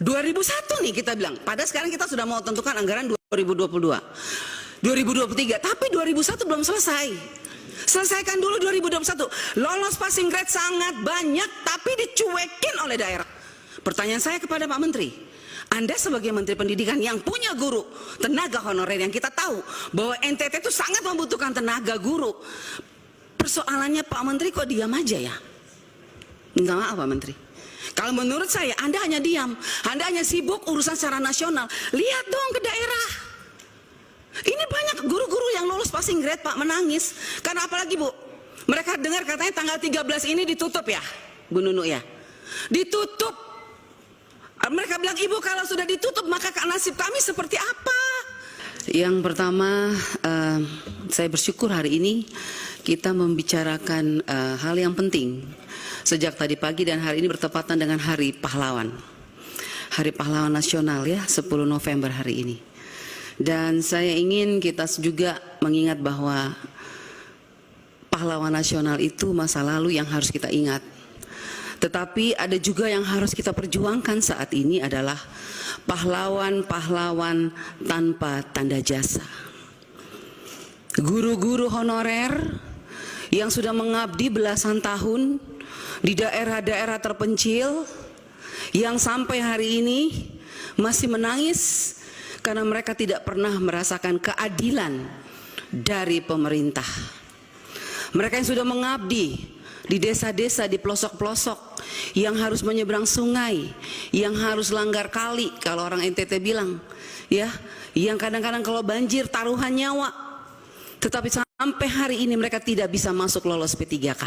2001 nih kita bilang, padahal sekarang kita sudah mau tentukan anggaran 2022, 2023, tapi 2001 belum selesai. Selesaikan dulu 2021. Lolos passing grade sangat banyak, tapi dicuekin oleh daerah. Pertanyaan saya kepada Pak Menteri, Anda sebagai Menteri Pendidikan yang punya guru, tenaga honorer yang kita tahu bahwa NTT itu sangat membutuhkan tenaga guru. Persoalannya Pak Menteri kok diam aja ya? Minta maaf Pak Menteri. Kalau menurut saya Anda hanya diam, Anda hanya sibuk urusan secara nasional. Lihat dong ke daerah. Ini banyak guru-guru yang lulus passing grade Pak menangis. Karena apalagi Bu, mereka dengar katanya tanggal 13 ini ditutup ya Bu Nunu ya. Ditutup. Mereka bilang, Ibu kalau sudah ditutup maka nasib kami seperti apa? Yang pertama, saya bersyukur hari ini kita membicarakan hal yang penting. Sejak tadi pagi dan hari ini bertepatan dengan Hari Pahlawan. Hari Pahlawan Nasional ya, 10 November hari ini. Dan saya ingin kita juga mengingat bahwa pahlawan nasional itu masa lalu yang harus kita ingat. Tetapi ada juga yang harus kita perjuangkan saat ini adalah pahlawan-pahlawan tanpa tanda jasa. Guru-guru honorer yang sudah mengabdi belasan tahun di daerah-daerah terpencil yang sampai hari ini masih menangis karena mereka tidak pernah merasakan keadilan dari pemerintah. Mereka yang sudah mengabdi di desa-desa, di pelosok-pelosok, yang harus menyeberang sungai, yang harus langgar kali, kalau orang NTT bilang, ya, yang kadang-kadang kalau banjir taruhan nyawa. Tetapi sampai hari ini mereka tidak bisa masuk lolos P3K.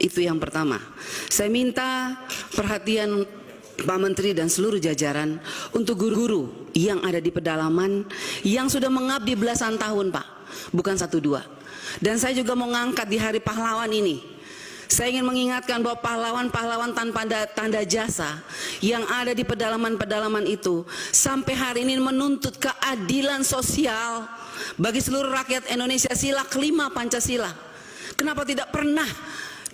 Itu yang pertama. Saya minta perhatian Pak Menteri dan seluruh jajaran untuk guru-guru yang ada di pedalaman yang sudah mengabdi belasan tahun Pak, bukan 1-2. Dan saya juga mau ngangkat di Hari Pahlawan ini, saya ingin mengingatkan bahwa pahlawan-pahlawan tanpa tanda jasa yang ada di pedalaman-pedalaman itu sampai hari ini menuntut keadilan sosial bagi seluruh rakyat Indonesia, sila kelima Pancasila. Kenapa tidak pernah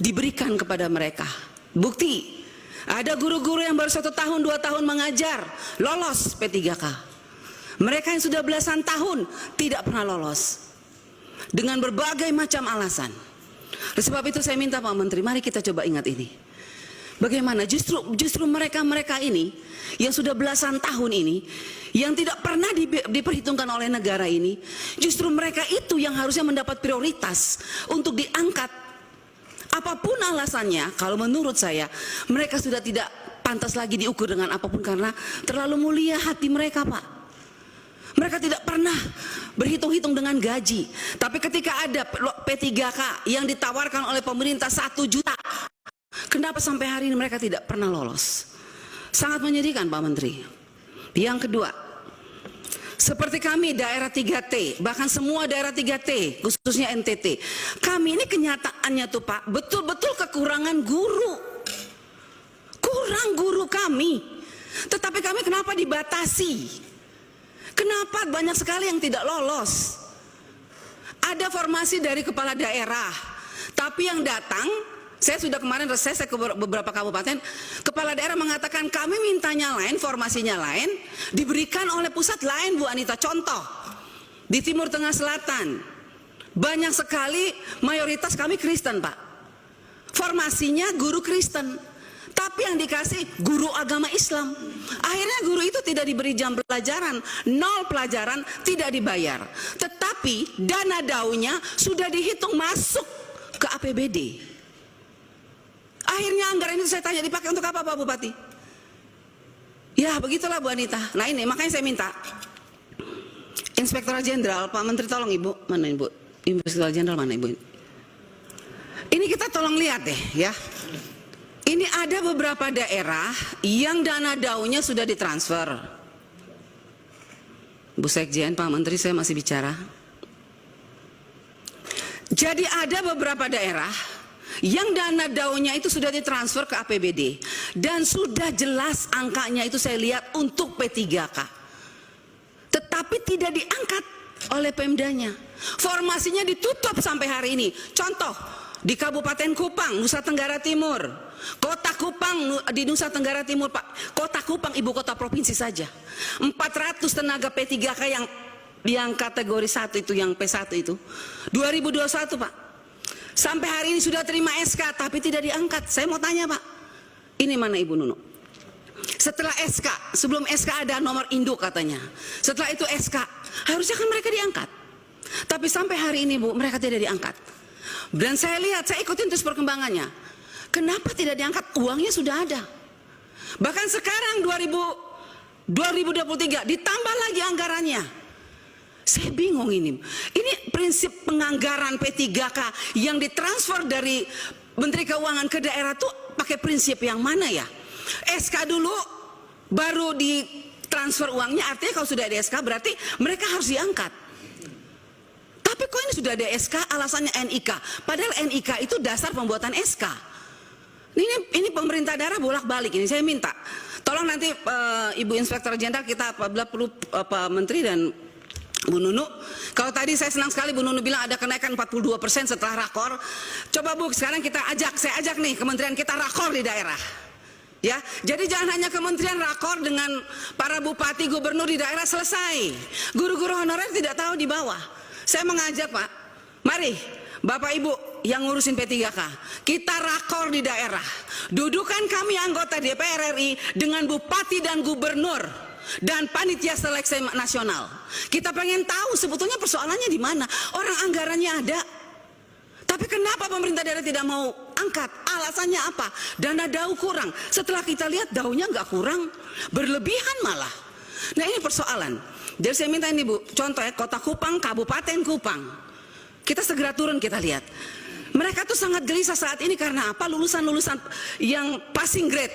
diberikan kepada mereka? Bukti, ada guru-guru yang baru 1 tahun 2 tahun mengajar lolos P3K. Mereka yang sudah belasan tahun tidak pernah lolos dengan berbagai macam alasan. Oleh sebab itu saya minta Pak Menteri, mari kita coba ingat ini. Bagaimana justru mereka ini yang sudah belasan tahun ini, yang tidak pernah diperhitungkan oleh negara ini, justru mereka itu yang harusnya mendapat prioritas untuk diangkat. Apapun alasannya, kalau menurut saya mereka sudah tidak pantas lagi diukur dengan apapun karena terlalu mulia hati mereka Pak. Mereka tidak pernah berhitung-hitung dengan gaji. Tapi ketika ada P3K yang ditawarkan oleh pemerintah 1 juta, kenapa sampai hari ini mereka tidak pernah lolos? Sangat menyedihkan Pak Menteri. Yang kedua, seperti kami daerah 3T, bahkan semua daerah 3T, khususnya NTT, kami ini kenyataannya tuh Pak, betul-betul kekurangan guru. Kurang guru kami. Tetapi kami kenapa dibatasi? Kenapa banyak sekali yang tidak lolos? Ada formasi dari kepala daerah, tapi yang datang, saya sudah kemarin reses ke beberapa kabupaten, kepala daerah mengatakan kami mintanya lain, formasinya lain, diberikan oleh pusat lain Bu Anita. Contoh, di Timur Tengah Selatan, banyak sekali mayoritas kami Kristen Pak. Formasinya guru Kristen, tapi yang dikasih guru agama Islam. Akhirnya guru itu tidak diberi jam pelajaran, 0 pelajaran, tidak dibayar. Tetapi dana daunya sudah dihitung masuk ke APBD. Akhirnya anggaran itu saya tanya, dipakai untuk apa Pak Bupati? Ya begitulah Bu Anita. Nah ini makanya saya minta Inspektorat Jenderal, Pak Menteri tolong Ibu, mana Ibu? Inspektorat Jenderal mana Ibu? Ini kita tolong lihat deh ya. Ini ada beberapa daerah yang dana daunya sudah ditransfer. Bu Sekjen, Pak Menteri, saya masih bicara. Jadi ada beberapa daerah yang dana daunya itu sudah ditransfer ke APBD dan sudah jelas angkanya itu saya lihat untuk P3K, tetapi tidak diangkat oleh Pemdanya. Formasinya ditutup sampai hari ini. Contoh di Kabupaten Kupang, Nusa Tenggara Timur, Kota Kupang di Nusa Tenggara Timur, Pak. Kota Kupang ibu kota provinsi saja. 400 tenaga P3K yang kategori 1 itu, yang P1 itu. 2021, Pak. Sampai hari ini sudah terima SK tapi tidak diangkat. Saya mau tanya, Pak. Ini mana Ibu Nunu? Setelah SK, sebelum SK ada nomor induk katanya. Setelah itu SK, harusnya kan mereka diangkat. Tapi sampai hari ini, Bu, mereka tidak diangkat. Dan saya lihat, saya ikutin terus perkembangannya. Kenapa tidak diangkat? Uangnya sudah ada. Bahkan sekarang 2023 ditambah lagi anggarannya. Saya bingung ini. Ini prinsip penganggaran P3K yang ditransfer dari Menteri Keuangan ke daerah tuh pakai prinsip yang mana ya? SK dulu baru ditransfer uangnya, artinya kalau sudah ada SK berarti mereka harus diangkat. Tapi kok ini sudah ada SK alasannya NIK, padahal NIK itu dasar pembuatan SK. Ini pemerintah daerah bolak-balik ini. Saya minta tolong nanti Ibu Inspektur Jenderal, kita apabila perlu Menteri dan Bu Nunu, kalau tadi saya senang sekali Bu Nunu bilang ada kenaikan 42% setelah rakor. Coba Bu, sekarang saya ajak nih kementerian kita rakor di daerah. Ya, jadi jangan hanya kementerian rakor dengan para bupati, gubernur di daerah selesai. Guru-guru honorer tidak tahu di bawah. Saya mengajak, Pak, mari Bapak Ibu yang ngurusin P3K, kita rakor di daerah. Dudukan kami anggota DPR RI dengan bupati dan gubernur dan panitia seleksi nasional. Kita pengen tahu sebetulnya persoalannya di mana. Orang anggarannya ada, tapi kenapa pemerintah daerah tidak mau angkat? Alasannya apa? Dana DAU kurang. Setelah kita lihat DAU-nya nggak kurang, berlebihan malah. Nah ini persoalan. Jadi saya minta ini Bu, contoh ya, Kota Kupang, Kabupaten Kupang, kita segera turun, kita lihat. Mereka tuh sangat gelisah saat ini karena apa? Lulusan-lulusan yang passing grade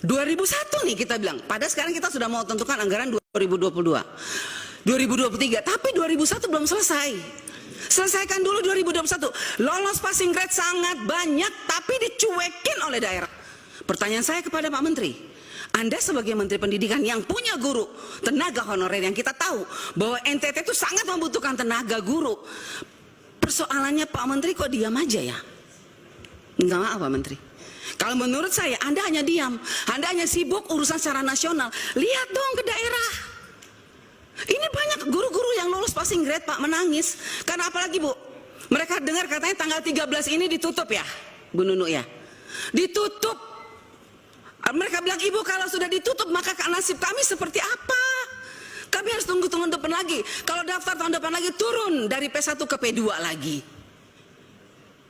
2001 nih kita bilang. Padahal sekarang kita sudah mau tentukan anggaran 2022, 2023, tapi 2001 belum selesai. Selesaikan dulu 2021. Lolos passing grade sangat banyak, tapi dicuekin oleh daerah. Pertanyaan saya kepada Pak Menteri, Anda sebagai Menteri Pendidikan yang punya guru, tenaga honorer yang kita tahu bahwa NTT itu sangat membutuhkan tenaga guru. Persoalannya Pak Menteri kok diam aja ya? Enggak, maaf Pak Menteri. Kalau menurut saya Anda hanya diam, Anda hanya sibuk urusan secara nasional. Lihat dong ke daerah. Ini banyak guru-guru yang lulus passing grade, Pak, menangis. Karena apalagi Bu, mereka dengar katanya tanggal 13 ini ditutup ya, Bu Nunu ya. Ditutup. Mereka bilang, Ibu kalau sudah ditutup maka nasib kami seperti apa? Kami harus tunggu tahun depan lagi. Kalau daftar tahun depan lagi turun dari P1 ke P2 lagi.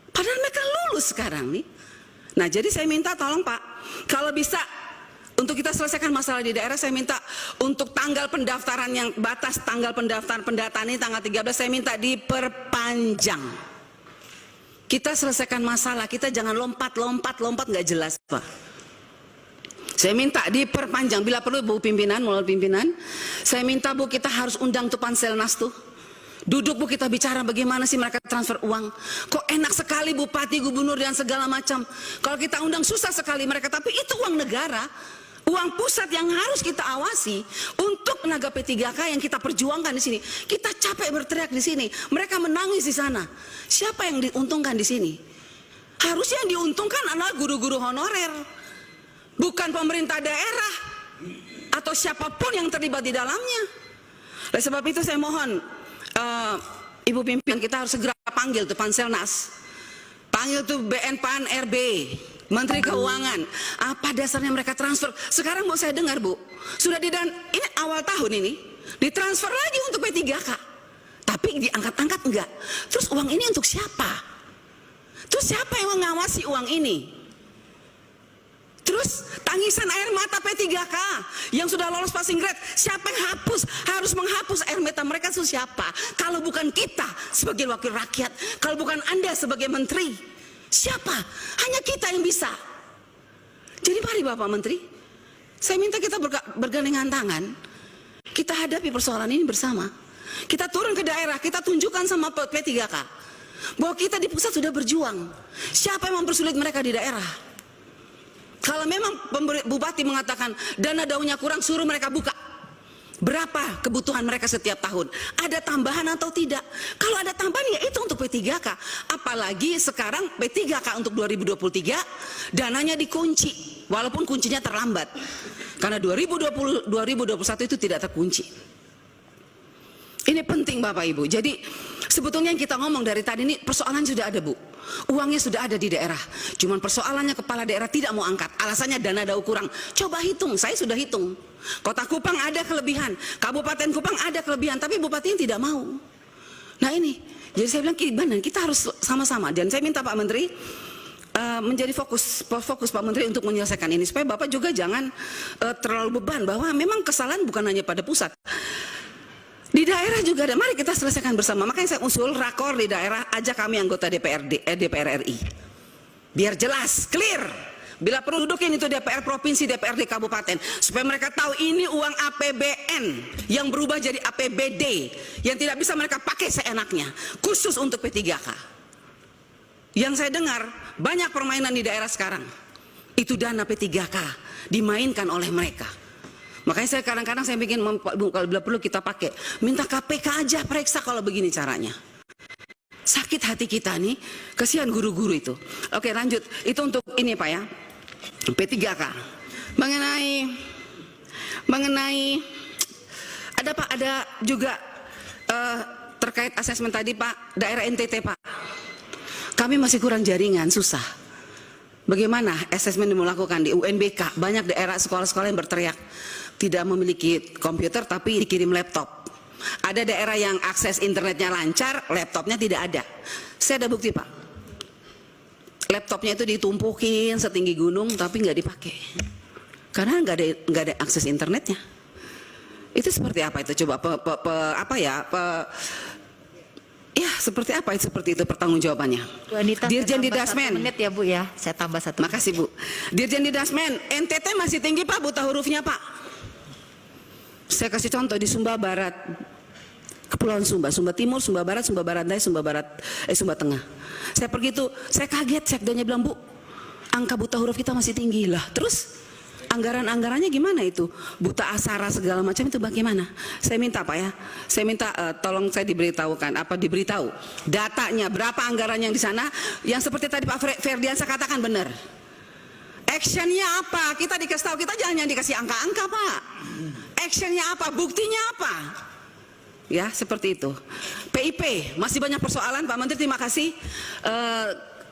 Padahal mereka lulus sekarang nih. Nah jadi saya minta tolong Pak, kalau bisa untuk kita selesaikan masalah di daerah, saya minta untuk tanggal pendaftaran yang batas tanggal pendataan ini tanggal 13, saya minta diperpanjang. Kita selesaikan masalah, kita jangan lompat nggak jelas Pak. Saya minta diperpanjang, bila perlu Bu pimpinan, melalui pimpinan, saya minta Bu kita harus undang tuh Panselnas tuh. Duduk Bu, kita bicara bagaimana sih mereka transfer uang. Kok enak sekali bupati, gubernur dan segala macam. Kalau kita undang susah sekali mereka, tapi itu uang negara, uang pusat yang harus kita awasi untuk tenaga P3K yang kita perjuangkan di sini. Kita capek berteriak di sini, mereka menangis di sana. Siapa yang diuntungkan di sini? Harusnya yang diuntungkan adalah guru-guru honorer, bukan pemerintah daerah atau siapapun yang terlibat di dalamnya. Oleh sebab itu saya mohon Ibu pimpinan, kita harus segera panggil tuh Panselnas, panggil tuh BNPAN RB, Menteri Keuangan. Apa dasarnya mereka transfer? Sekarang mau saya dengar Bu, sudah ini awal tahun ini ditransfer lagi untuk P3K, tapi diangkat-angkat enggak. Terus uang ini untuk siapa? Terus siapa yang mengawasi uang ini? Terus tangisan air mata P3K yang sudah lolos passing grade, siapa yang harus menghapus air mata mereka itu siapa? Kalau bukan kita sebagai wakil rakyat, kalau bukan Anda sebagai menteri, siapa? Hanya kita yang bisa. Jadi mari Bapak Menteri, saya minta kita bergandengan tangan, kita hadapi persoalan ini bersama. Kita turun ke daerah, kita tunjukkan sama P3K bahwa kita di pusat sudah berjuang. Siapa yang mempersulit mereka di daerah? Kalau memang bupati mengatakan dana daunya kurang, suruh mereka buka. Berapa kebutuhan mereka setiap tahun? Ada tambahan atau tidak? Kalau ada tambahan ya itu untuk P3K. Apalagi sekarang P3K untuk 2023 dananya dikunci. Walaupun kuncinya terlambat. Karena 2021 itu tidak terkunci. Ini penting Bapak Ibu. Jadi sebetulnya yang kita ngomong dari tadi ini persoalan sudah ada Bu. Uangnya sudah ada di daerah. Cuman persoalannya kepala daerah tidak mau angkat. Alasannya dana daur kurang. Coba hitung, saya sudah hitung. Kota Kupang ada kelebihan, Kabupaten Kupang ada kelebihan, tapi bupatinya tidak mau. Nah ini, jadi saya bilang gimana? Kita harus sama-sama. Dan saya minta Pak Menteri menjadi fokus Pak Menteri untuk menyelesaikan ini supaya Bapak juga jangan terlalu beban bahwa memang kesalahan bukan hanya pada pusat. Di daerah juga ada, mari kita selesaikan bersama. Makanya saya usul rakor di daerah, ajak kami anggota DPR RI. Biar jelas, clear. Bila perlu dudukin itu DPR Provinsi, DPRD Kabupaten. Supaya mereka tahu ini uang APBN yang berubah jadi APBD. Yang tidak bisa mereka pakai seenaknya. Khusus untuk P3K. Yang saya dengar, banyak permainan di daerah sekarang. Itu dana P3K dimainkan oleh mereka. Makanya saya kadang-kadang saya bikin, kalau perlu kita pakai. Minta KPK aja periksa kalau begini caranya. Sakit hati kita nih, kasihan guru-guru itu. Oke lanjut, itu untuk ini Pak ya, P3K. Mengenai ada Pak, ada juga terkait asesmen tadi Pak, daerah NTT Pak. Kami masih kurang jaringan, susah. Bagaimana asesmen dilakukan di UNBK? Banyak daerah sekolah-sekolah yang berteriak tidak memiliki komputer tapi dikirim laptop. Ada daerah yang akses internetnya lancar, laptopnya tidak ada. Saya ada bukti Pak. Laptopnya itu ditumpukin setinggi gunung tapi nggak dipakai. Karena nggak ada akses internetnya. Itu seperti apa itu? Coba ya seperti apa itu? Seperti itu pertanggungjawabannya. Dirjen Didasmen. Menit ya Bu ya, saya tambah 1 menit. Makasih Bu. Dirjen Didasmen, NTT masih tinggi Pak buta hurufnya Pak. Saya kasih contoh di Sumba Barat, Kepulauan Sumba, Sumba Timur, Sumba Barat, Sumba Barat Daya, Sumba Tengah. Saya pergi itu, saya kaget, sekdanya bilang Bu, angka buta huruf kita masih tinggi lah. Terus anggarannya gimana itu? Buta aksara segala macam itu bagaimana? Saya minta Pak ya, saya minta tolong saya diberitahu datanya berapa anggaran yang di sana, yang seperti tadi Pak Ferdiansa katakan benar. Actionnya apa? Kita dikasih tahu, kita jangan dikasih angka-angka Pak. Actionnya apa? Buktinya apa? Ya seperti itu. PIP masih banyak persoalan Pak Menteri, terima kasih.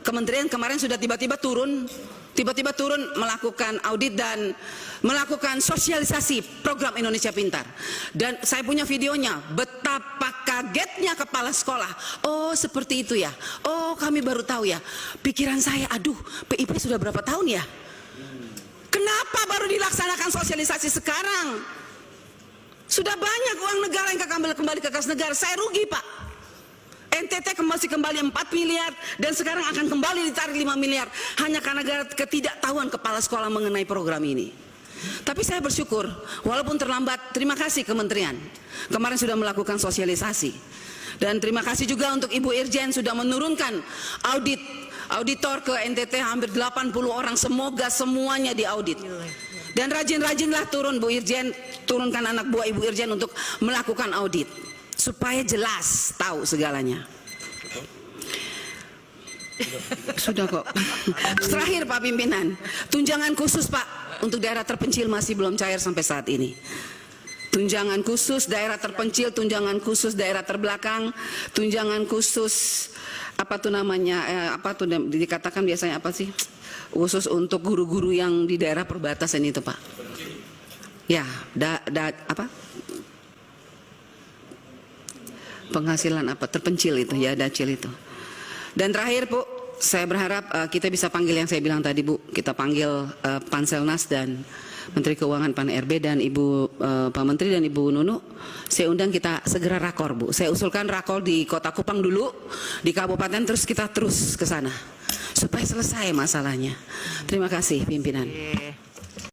Kementerian kemarin sudah tiba-tiba turun melakukan audit dan melakukan sosialisasi program Indonesia Pintar. Dan saya punya videonya, betapa kagetnya kepala sekolah. Oh seperti itu ya, oh kami baru tahu ya. Pikiran saya, aduh PIP sudah berapa tahun ya? Kenapa baru dilaksanakan sosialisasi sekarang? Sudah banyak uang negara yang kembali ke kas negara. Saya rugi Pak. NTT masih kembali 4 miliar dan sekarang akan kembali ditarik 5 miliar hanya karena ketidaktahuan kepala sekolah mengenai program ini. Tapi saya bersyukur walaupun terlambat, terima kasih kementerian kemarin sudah melakukan sosialisasi. Dan terima kasih juga untuk Ibu Irjen sudah menurunkan auditor ke NTT hampir 80 orang, semoga semuanya diaudit. Dan rajin-rajinlah turun Bu Irjen, turunkan anak buah Ibu Irjen untuk melakukan audit supaya jelas tahu segalanya. Sudah kok. Terakhir Pak Pimpinan, tunjangan khusus Pak untuk daerah terpencil masih belum cair sampai saat ini. Tunjangan khusus daerah terpencil, tunjangan khusus daerah terbelakang, tunjangan khusus apa tuh namanya, apa tuh dikatakan biasanya apa sih? Khusus untuk guru-guru yang di daerah perbatasan itu Pak. Ya, apa? Penghasilan apa? Terpencil itu ya, dacil itu. Dan terakhir Bu, saya berharap kita bisa panggil yang saya bilang tadi Bu, kita panggil Panselnas dan Menteri Keuangan Pan RB dan Ibu Pak Menteri dan Ibu Nunu. Saya undang kita segera rakor Bu. Saya usulkan rakor di Kota Kupang dulu, di kabupaten terus kita terus ke sana supaya selesai masalahnya. Terima kasih pimpinan.